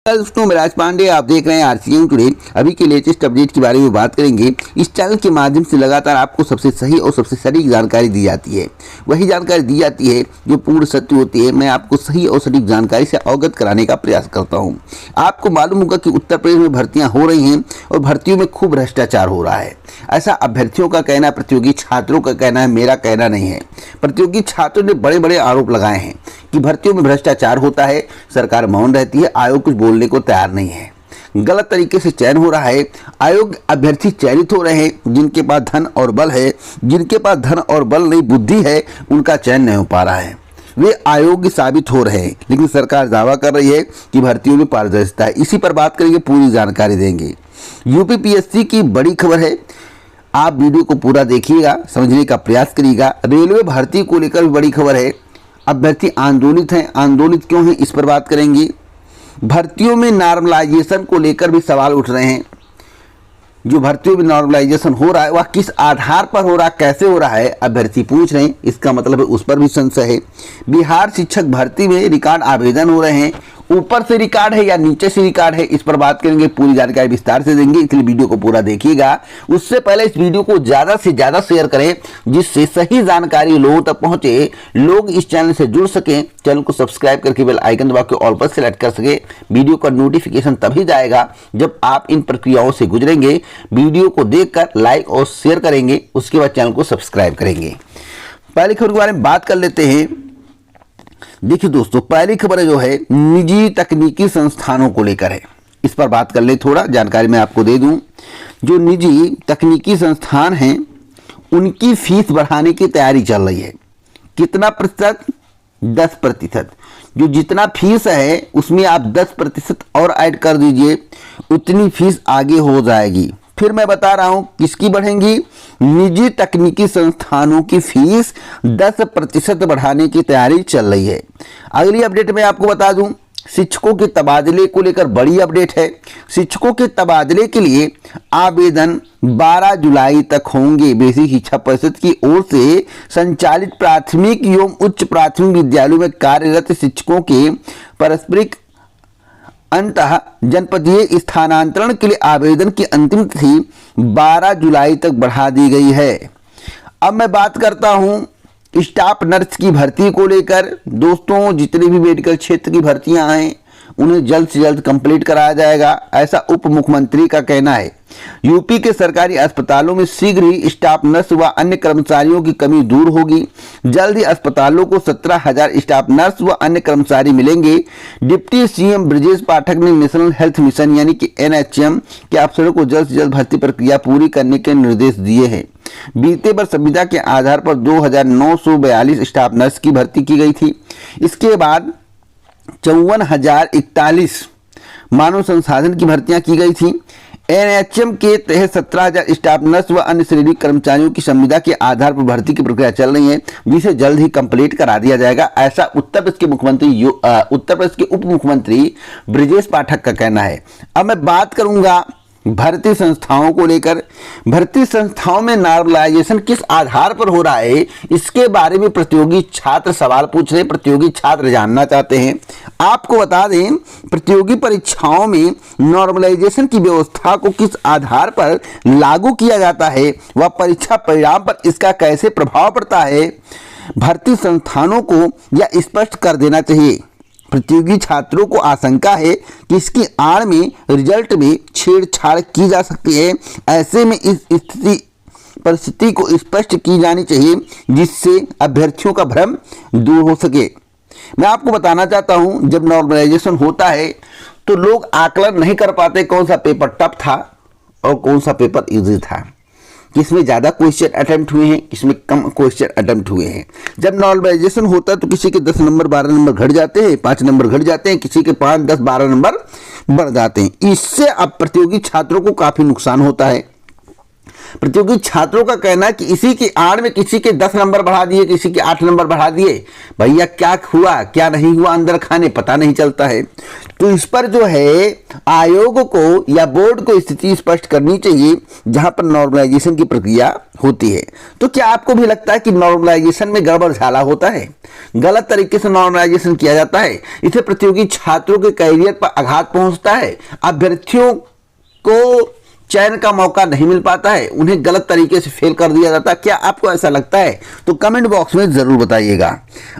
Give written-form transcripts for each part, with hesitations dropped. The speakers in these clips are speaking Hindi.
दोस्तों, मैं राज पांडे, आप देख रहे हैं आरसीएम टुडे। अभी के लेटेस्ट अपडेट के बारे में बात करेंगे। इस चैनल के माध्यम से लगातार आपको सबसे सही और सबसे सटीक जानकारी दी जाती है। वही जानकारी दी जाती है जो पूर्ण सत्य होती है। मैं आपको सही और सटीक जानकारी से अवगत कराने का प्रयास करता हूं। आपको मालूम होगा कि उत्तर प्रदेश में भर्तियां हो रही हैं और भर्तियों में खूब भ्रष्टाचार हो रहा है। ऐसा अभ्यर्थियों का कहना है, प्रतियोगी छात्रों का कहना है, मेरा कहना नहीं है। प्रतियोगी छात्रों ने बड़े बड़े आरोप लगाए हैं कि भर्तियों में भ्रष्टाचार होता है, सरकार मौन रहती है, आयोग कुछ बोलने को तैयार नहीं है, गलत तरीके से चयन हो रहा है। आयोग अभ्यर्थी चयनित हो रहे हैं जिनके पास धन और बल है, जिनके पास धन और बल नहीं बुद्धि है, उनका चयन नहीं हो पा रहा है। वे अयोग्य साबित हो रहे हैं, लेकिन सरकार दावा कर रही है कि भर्तियों में पारदर्शिता है। इसी पर बात करेंगे, पूरी जानकारी देंगे। यूपीपीएससी की बड़ी खबर है, आप वीडियो को पूरा देखिएगा, समझने का प्रयास करिएगा। रेलवे भर्ती को लेकर भी बड़ी खबर है। अभ्यर्थी आंदोलित हैं, आंदोलित क्यों हैं इस पर बात करेंगे। भर्तियों में नॉर्मलाइजेशन को लेकर भी सवाल उठ रहे हैं। जो भर्तियों में नॉर्मलाइजेशन हो रहा है वह किस आधार पर हो रहा है, कैसे हो रहा है, अभ्यर्थी पूछ रहे हैं। इसका मतलब है उस पर भी संशय है। बिहार शिक्षक भर्ती में रिकॉर्ड आवेदन हो रहे हैं। ऊपर से रिकॉर्ड है या नीचे से रिकॉर्ड है, इस पर बात करेंगे, पूरी जानकारी विस्तार से देंगे, इसलिए वीडियो को पूरा देखिएगा। उससे पहले इस वीडियो को ज़्यादा से ज़्यादा शेयर करें जिससे सही जानकारी लोगों तक पहुंचे, लोग इस चैनल से जुड़ सकें। चैनल को सब्सक्राइब करके बेल आइकन दबा के ऑल पर सेलेक्ट कर सके। वीडियो का नोटिफिकेशन तभी जाएगा जब आप इन प्रक्रियाओं से गुजरेंगे। वीडियो को देखकर लाइक और शेयर करेंगे, उसके बाद चैनल को सब्सक्राइब करेंगे। पहली खबर के बारे में बात कर लेते हैं। देखिए दोस्तों, पहली खबर जो है निजी तकनीकी संस्थानों को लेकर है। इस पर बात कर ले, थोड़ा जानकारी मैं आपको दे दूं। जो निजी तकनीकी संस्थान हैं उनकी फीस बढ़ाने की तैयारी चल रही है। कितना प्रतिशत? 10%। जो जितना फीस है उसमें आप 10% और ऐड कर दीजिए, उतनी फीस आगे हो जाएगी। फिर मैं बता रहा हूं किसकी बढ़ेंगी, निजी तकनीकी संस्थानों की फीस 10% बढ़ाने की तैयारी चल रही है। अगली अपडेट मैं आपको बता दूं, शिक्षकों के तबादले को लेकर बड़ी अपडेट है। शिक्षकों के तबादले के लिए आवेदन 12 जुलाई तक होंगे। बेसिक शिक्षा परिषद की ओर से संचालित प्राथमिक एवं उच्च प्राथमिक विद्यालयों में कार्यरत शिक्षकों के पारस्परिक अंतः जनपदीय स्थानांतरण के लिए आवेदन की अंतिम तिथि 12 जुलाई तक बढ़ा दी गई है। अब मैं बात करता हूं स्टाफ नर्स की भर्ती को लेकर। दोस्तों, जितने भी मेडिकल क्षेत्र की भर्तियां हैं उन्हें जल्द से जल्द कंप्लीट कराया जाएगा, ऐसा उप मुख्यमंत्री का कहना है। यूपी के सरकारी अस्पतालों में शीघ्र ही स्टाफ नर्स व अन्य कर्मचारियों की कमी दूर होगी। जल्द ही अस्पतालों को 17,000 स्टाफ नर्स व अन्य कर्मचारी मिलेंगे। डिप्टी सीएम ब्रजेश पाठक ने नेशनल हेल्थ मिशन यानी कि NHM के अफसरों को जल्द से जल्द भर्ती प्रक्रिया पूरी करने के निर्देश दिए हैं। बीते वर्ष संविदा के आधार पर 2,942 स्टाफ नर्स की भर्ती की गई थी। इसके बाद 54,041 मानव संसाधन की भर्तियां की गई थी। NHM के तहत 17,000 स्टाफ नर्स व अन्य श्रेणी कर्मचारियों की संविदा के आधार पर भर्ती की प्रक्रिया चल रही है, जिसे जल्द ही कंप्लीट करा दिया जाएगा, ऐसा उत्तर प्रदेश के उप मुख्यमंत्री ब्रजेश पाठक का कहना है। अब मैं बात करूंगा भर्ती संस्थाओं को लेकर। भर्ती संस्थाओं में नॉर्मलाइजेशन किस आधार पर हो रहा है, इसके बारे में प्रतियोगी छात्र सवाल पूछ रहे हैं, प्रतियोगी छात्र जानना चाहते हैं। आपको बता दें, प्रतियोगी परीक्षाओं में नॉर्मलाइजेशन की व्यवस्था को किस आधार पर लागू किया जाता है व परीक्षा परिणाम पर इसका कैसे प्रभाव पड़ता है, भर्ती संस्थानों को यह स्पष्ट कर देना चाहिए। प्रतियोगी छात्रों को आशंका है कि इसकी आड़ में रिजल्ट में छेड़छाड़ की जा सकती है। ऐसे में इस परिस्थिति को स्पष्ट की जानी चाहिए जिससे अभ्यर्थियों का भ्रम दूर हो सके। मैं आपको बताना चाहता हूं, जब नॉर्मलाइजेशन होता है तो लोग आकलन नहीं कर पाते कौन सा पेपर टफ था और कौन सा पेपर इजी था, किसमें ज़्यादा क्वेश्चन अटेम्प्ट हुए हैं, किसमें कम क्वेश्चन अटेम्प्ट हुए हैं। जब नॉर्मलाइजेशन होता है तो किसी के 10 नंबर 12 नंबर घट जाते हैं, 5 नंबर घट जाते हैं, किसी के 5 10 12 नंबर बढ़ जाते हैं। इससे अब प्रतियोगी छात्रों को काफ़ी नुकसान होता है। प्रतियोगी छात्रों का कहना है कि इसी की आड़ में किसी के 10 नंबर बढ़ा दिए, किसी के 8 नंबर बढ़ा दिए। भैया क्या हुआ क्या नहीं हुआ अंदर खाने पता नहीं चलता है। तो इस पर जो है आयोग को या बोर्ड को स्थिति स्पष्ट करनी चाहिए जहां पर नॉर्मलाइजेशन की प्रक्रिया होती है। तो क्या आपको भी लगता है कि नॉर्मलाइजेशन में गड़बड़ झाला होता है, गलत तरीके से नॉर्मलाइजेशन किया जाता है, इससे प्रतियोगी छात्रों के करियर पर आघात पहुंचता है, अभ्यर्थियों को चयन का मौका नहीं मिल पाता है, उन्हें गलत तरीके से फेल कर दिया जाता है? क्या आपको ऐसा लगता है? तो कमेंट बॉक्स में जरूर बताइएगा।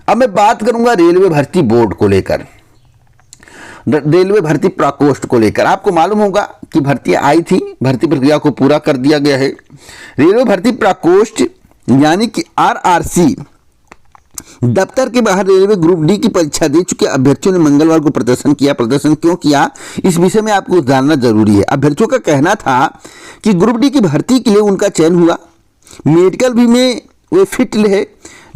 अब मैं बात करूंगा रेलवे भर्ती बोर्ड को लेकर, रेलवे भर्ती प्रकोष्ठ को लेकर। आपको मालूम होगा कि भर्तियां आई थी, भर्ती प्रक्रिया को पूरा कर दिया गया है। रेलवे भर्ती प्रकोष्ठ यानी कि आरआरसी दफ्तर के बाहर रेलवे ग्रुप डी की परीक्षा दे चुके अभ्यर्थियों ने मंगलवार को प्रदर्शन किया। प्रदर्शन क्यों किया, इस विषय में आपको जानना जरूरी है। अभ्यर्थियों का कहना था कि ग्रुप डी की भर्ती के लिए उनका चयन हुआ, मेडिकल भी में वे फिट है,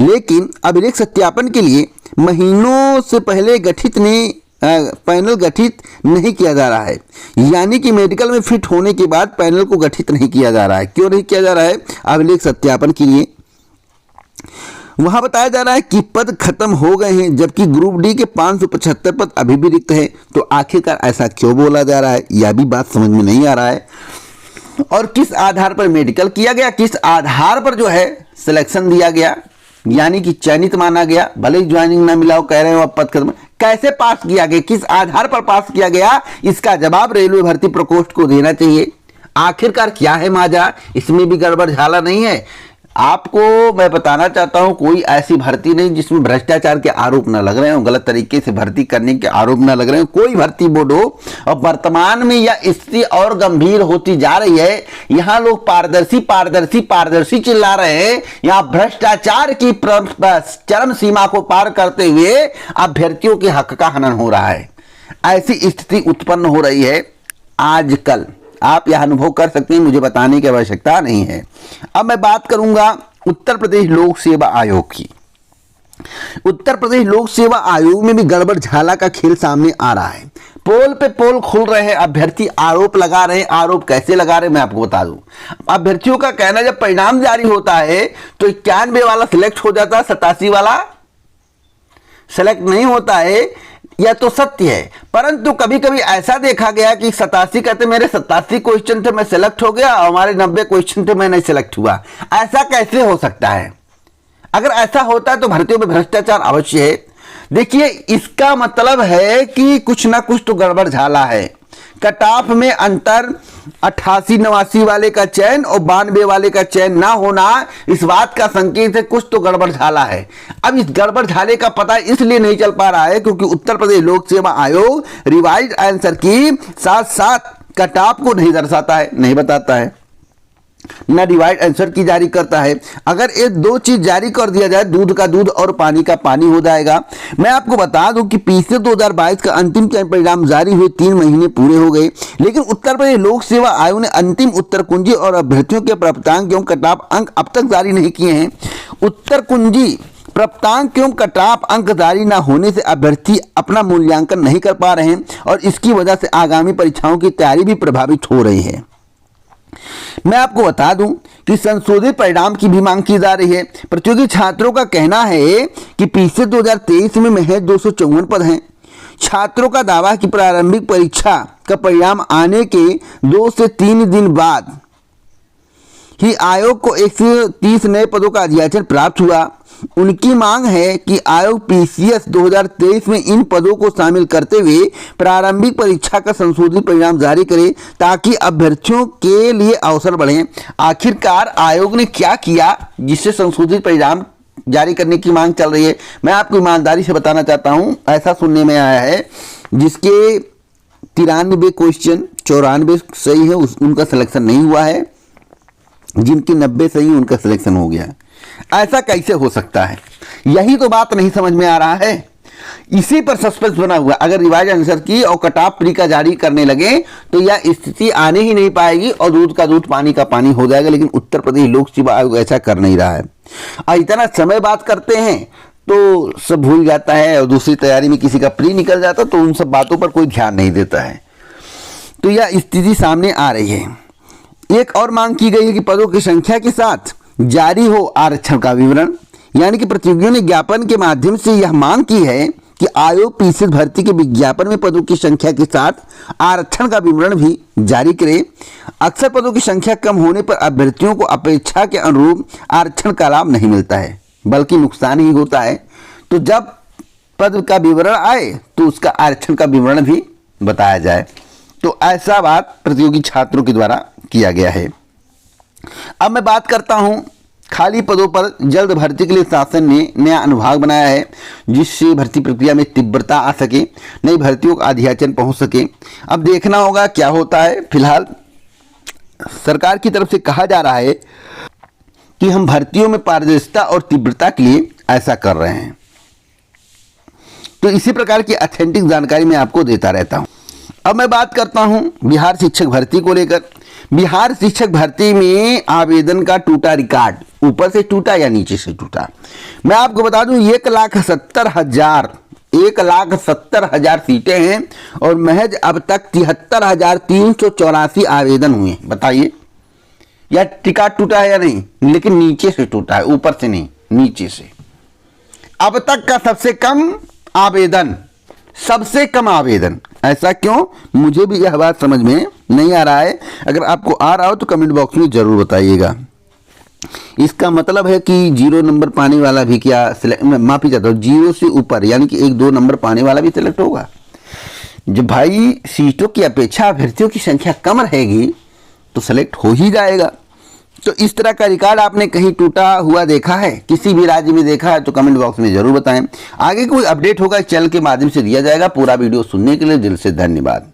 लेकिन अभिलेख सत्यापन के लिए महीनों से पहले पैनल गठित नहीं किया जा रहा है। यानी कि मेडिकल में फिट होने के बाद पैनल को गठित नहीं किया जा रहा है। क्यों नहीं किया जा रहा है? अभिलेख सत्यापन के लिए। वहां बताया जा रहा है कि पद खत्म हो गए हैं, जबकि ग्रुप डी के 575 पद अभी भी रिक्त हैं। तो आखिरकार ऐसा क्यों बोला जा रहा है, यह भी बात समझ में नहीं आ रहा है। और किस आधार पर मेडिकल किया गया, किस आधार पर जो है सिलेक्शन दिया गया, यानी कि चयनित माना गया, भले ही ज्वाइनिंग ना मिला हो, कह रहे हो अब पद खत्म, कैसे पास किया गया, किस आधार पर पास किया गया, इसका जवाब रेलवे भर्ती प्रकोष्ठ को देना चाहिए। आखिरकार क्या है माजरा, इसमें भी गड़बड़ झाला नहीं है? आपको मैं बताना चाहता हूं, कोई ऐसी भर्ती नहीं जिसमें भ्रष्टाचार के आरोप न लग रहे हो, गलत तरीके से भर्ती करने के आरोप न लग रहे हो, कोई भर्ती बोर्ड हो। और वर्तमान में यह स्थिति और गंभीर होती जा रही है। यहां लोग पारदर्शी पारदर्शी पारदर्शी चिल्ला रहे हैं, यहां भ्रष्टाचार की चरम सीमा को पार करते हुए अभ्यर्थियों के हक का हनन हो रहा है। ऐसी स्थिति उत्पन्न हो रही है आजकल। आप यह अनुभव कर सकते हैं, मुझे बताने की आवश्यकता नहीं है। अब मैं बात करूंगा उत्तर प्रदेश लोक सेवा आयोग की। उत्तर प्रदेश लोक सेवा आयोग में भी गड़बड़ झाला का खेल सामने आ रहा है। पोल पे पोल खुल रहे हैं, अभ्यर्थी आरोप लगा रहे हैं। आरोप कैसे लगा रहे हैं मैं आपको बता दूं। अभ्यर्थियों का कहना, जब परिणाम जारी होता है तो 91 वाला सिलेक्ट हो जाता है, 87 वाला सिलेक्ट नहीं होता है। यह तो सत्य है, परंतु कभी कभी ऐसा देखा गया कि 87 कहते मेरे 87 क्वेश्चन थे मैं सिलेक्ट हो गया, और हमारे 90 क्वेश्चन थे मैं नहीं सिलेक्ट हुआ। ऐसा कैसे हो सकता है? अगर ऐसा होता है तो भर्तियों में भ्रष्टाचार अवश्य है। देखिए, इसका मतलब है कि कुछ ना कुछ तो गड़बड़ झाला है। कट ऑफ में अंतर, 88-89 वाले का चयन और 92 वाले का चयन ना होना, इस बात का संकेत है कुछ तो गड़बड़ झाला है। अब इस गड़बड़ झाले का पता इसलिए नहीं चल पा रहा है क्योंकि उत्तर प्रदेश लोक सेवा आयोग रिवाइज्ड आंसर की साथ साथ कट ऑफ को नहीं दर्शाता है, नहीं बताता है, ना डिवाइड आंसर की जारी करता है। अगर ये दो चीज जारी कर दिया जाए, दूध का दूध और पानी का पानी हो जाएगा। मैं आपको बता दूं कि पिछले 2022 का अंतिम चयन परिणाम जारी हुए 3 महीने पूरे हो गए, लेकिन उत्तर प्रदेश लोक सेवा आयोग ने अंतिम उत्तर कुंजी और अभ्यर्थियों के प्राप्तांक एवं कट-ऑफ अंक अब तक जारी नहीं किए हैं। उत्तर कुंजी, प्राप्तांक एवं कट-ऑफ अंक जारी न होने से अभ्यर्थी अपना मूल्यांकन नहीं कर पा रहे हैं और इसकी वजह से आगामी परीक्षाओं की तैयारी भी प्रभावित हो रही है। मैं आपको बता दूं कि संशोधित परिणाम की भी मांग की जा रही है। प्रतियोगी छात्रों का कहना है कि पिछले 2023 में महज 254 पद हैं। छात्रों का दावा है कि प्रारंभिक परीक्षा का परिणाम आने के 2 से 3 दिन बाद ही आयोग को 130 नए पदों का अधियाचन प्राप्त हुआ। उनकी मांग है कि आयोग पीसीएस 2023 में इन पदों को शामिल करते हुए प्रारंभिक परीक्षा का संशोधित परिणाम जारी करे ताकि अभ्यर्थियों के लिए अवसर बढ़े। आखिरकार आयोग ने क्या किया जिससे संशोधित परिणाम जारी करने की मांग चल रही है? मैं आपको ईमानदारी से बताना चाहता हूं, ऐसा सुनने में आया है जिसके 93 क्वेश्चन 94 सही है उनका सिलेक्शन नहीं हुआ है, जिनके 90 सही उनका सिलेक्शन हो गया। ऐसा कैसे हो सकता है? यही तो बात नहीं समझ में आ रहा है। इसी पर सस्पेंस बना हुआ। अगर रिवाइज आंसर की और कट ऑफ प्री का जारी करने लगे तो यह स्थिति आने ही नहीं पाएगी और दूध का दूध पानी का पानी हो जाएगा। लेकिन उत्तर प्रदेश लोक सेवा आयोग ऐसा कर नहीं रहा है। और इतना समय बात करते हैं तो सब भूल जाता है और दूसरी तैयारी में किसी का प्री निकल जाता तो उन सब बातों पर कोई ध्यान नहीं देता है। तो यह स्थिति सामने आ रही है। एक और मांग की गई है कि पदों की संख्या के साथ जारी हो आरक्षण का विवरण। यानी कि प्रतियोगियों ने ज्ञापन के माध्यम से यह मांग की है कि आयोग पीसीएस भर्ती के विज्ञापन में पदों की संख्या के साथ आरक्षण का विवरण भी जारी करे। अक्सर पदों की संख्या कम होने पर अभ्यर्थियों को अपेक्षा के अनुरूप आरक्षण का लाभ नहीं मिलता है, बल्कि नुकसान ही होता है। तो जब पद का विवरण आए तो उसका आरक्षण का विवरण भी बताया जाए। तो ऐसा बात प्रतियोगी छात्रों के द्वारा किया गया है। अब मैं बात करता हूं खाली पदों पर जल्द भर्ती के लिए शासन ने नया अनुभाग बनाया है, जिससे भर्ती प्रक्रिया में तीव्रता आ सके, नई भर्तियों का अध्याचन पहुंच सके। अब देखना होगा क्या होता है। फिलहाल सरकार की तरफ से कहा जा रहा है कि हम भर्तियों में पारदर्शिता और तीव्रता के लिए ऐसा कर रहे हैं। तो इसी प्रकार की ऑथेंटिक जानकारी मैं आपको देता रहता हूं। अब मैं बात करता हूं बिहार शिक्षक भर्ती को लेकर। बिहार शिक्षक भर्ती में आवेदन का टूटा रिकॉर्ड, ऊपर से टूटा या नीचे से टूटा। मैं आपको बता दूं 1,70,000 सीटें हैं और महज अब तक 73,384 आवेदन हुए। बताइए या रिकॉर्ड टूटा है या नहीं, लेकिन नीचे से टूटा है, ऊपर से नहीं, नीचे से। अब तक का सबसे कम आवेदन, सबसे कम आवेदन। ऐसा क्यों, मुझे भी यह बात समझ में नहीं आ रहा है। अगर आपको आ रहा हो तो कमेंट बॉक्स में जरूर बताइएगा। इसका मतलब है कि 0 नंबर पाने वाला भी क्या सिलेक्ट, माफी चाहता हूँ, 0 से ऊपर यानी कि 1-2 नंबर पाने वाला भी सिलेक्ट होगा। जब भाई सीटों की अपेक्षा अभ्यर्थियों की संख्या कम रहेगी तो सिलेक्ट हो ही जाएगा। तो इस तरह का रिकॉर्ड आपने कहीं टूटा हुआ देखा है, किसी भी राज्य में देखा है तो कमेंट बॉक्स में जरूर बताएं। आगे कोई अपडेट होगा इस चैनल के माध्यम से दिया जाएगा। पूरा वीडियो सुनने के लिए दिल से धन्यवाद।